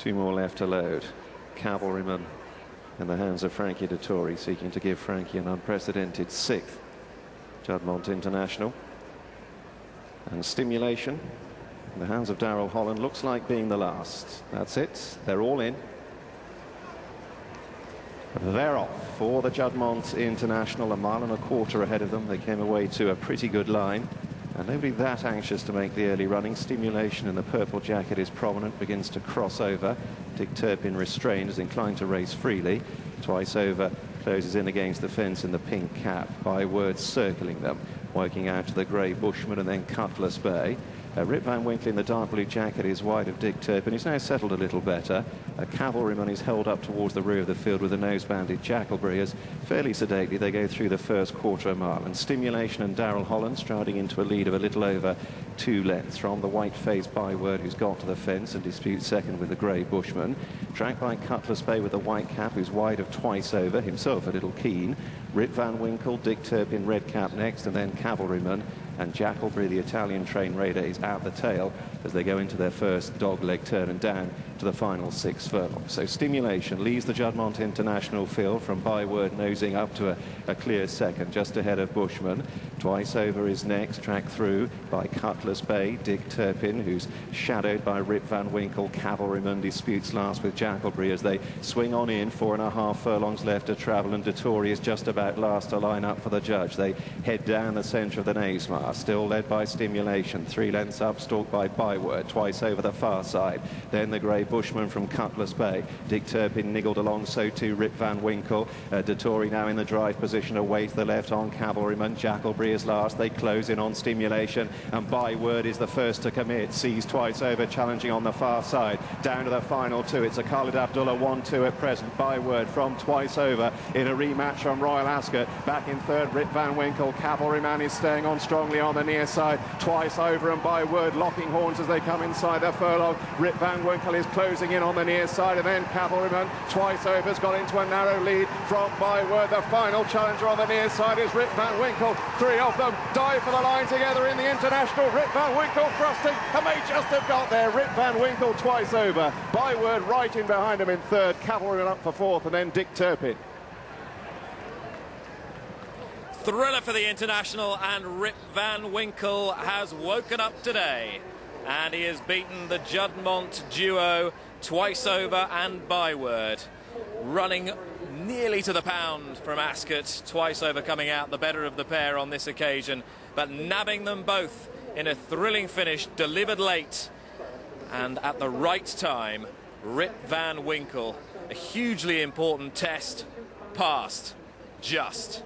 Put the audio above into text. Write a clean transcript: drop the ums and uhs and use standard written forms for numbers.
Two more left to load. Cavalryman in the hands of Frankie Dettori, seeking to give Frankie an unprecedented 6th Juddmonte International. And Stimulation in the hands of Darrell Holland looks like being the last. That's it. They're all in. They're off for the Juddmonte International, 1.25 miles ahead of them. They came away to a pretty good line, and nobody that anxious to make the early running. Stimulation in the purple jacket is prominent, begins to cross over. Dick Turpin restrained, is inclined to race freely. Twice Over closes in against the fence in the pink cap. Byword circling them, working out to the grey Bushman and then Cutlass Bay. Rip Van Winkle in the dark blue jacket is wide of Dick Turpin. He's now settled a little better. Cavalryman is held up towards the rear of the field with a nose-banded Jackalbury as fairly sedately they go through the first 1/4 mile. And Stimulation and Darrell Holland striding into a lead of a little over 2 lengths from the white-faced Byword, who's got to the fence and disputes second with the grey Bushman. Tracked by Cutlass Bay with the white cap, who's wide of Twice Over, himself a little keen. Rip Van Winkle, Dick Turpin, red cap next, and then Cavalryman. And Jackalbury, the Italian train raider, is out the tail as they go into their first dog-leg turn and down to the final 6 furlongs. So Stimulation leads the Juddmonte International field from Byword nosing up to a clear second, just ahead of Bushman. Twice Over is next, tracked through by Cutlass Bay, Dick Turpin, who's shadowed by Rip Van Winkle. Cavalryman disputes last with Jackalbury as they swing on in. 4.5 furlongs left to travel, and Dettori is just about last to line up for the judge. They head down the centre of the Naysmar, still led by Stimulation. 3 lengths up, stalked by Byword. Twice Over the far side. Then the grey Bushman from Cutlass Bay. Dick Turpin niggled along, so too Rip Van Winkle. Dettori now in the drive position, away to the left on Cavalryman. Jackalbury is last. They close in on Stimulation, and Byword is the first to commit. Sees Twice Over challenging on the far side. Down to the final 2. It's a Khalid Abdullah 1-2 at present. Byword from Twice Over in a rematch from Royal Ascot. Back in third, Rip Van Winkle. Cavalryman is staying on strongly on the near side. Twice Over and Byword locking horns as they come inside the furlong. Rip Van Winkle is closing in on the near side, and then Cavalryman. Twice Over's got into a narrow lead from Byword. The final challenger on the near side is Rip Van Winkle. 3 of them dive for the line together in the International. Rip Van Winkle thrusting, and they just have got there. Rip Van Winkle, Twice Over. Byword right in behind him in third. Cavalryman up for fourth, and then Dick Turpin. Thriller for the International, and Rip Van Winkle has woken up today, and he has beaten the Juddmonte duo, Twice Over and Byword, running nearly to the pound from Ascot. Twice Over coming out the better of the pair on this occasion, but nabbing them both in a thrilling finish, delivered late and at the right time. Rip Van Winkle, a hugely important test, passed just.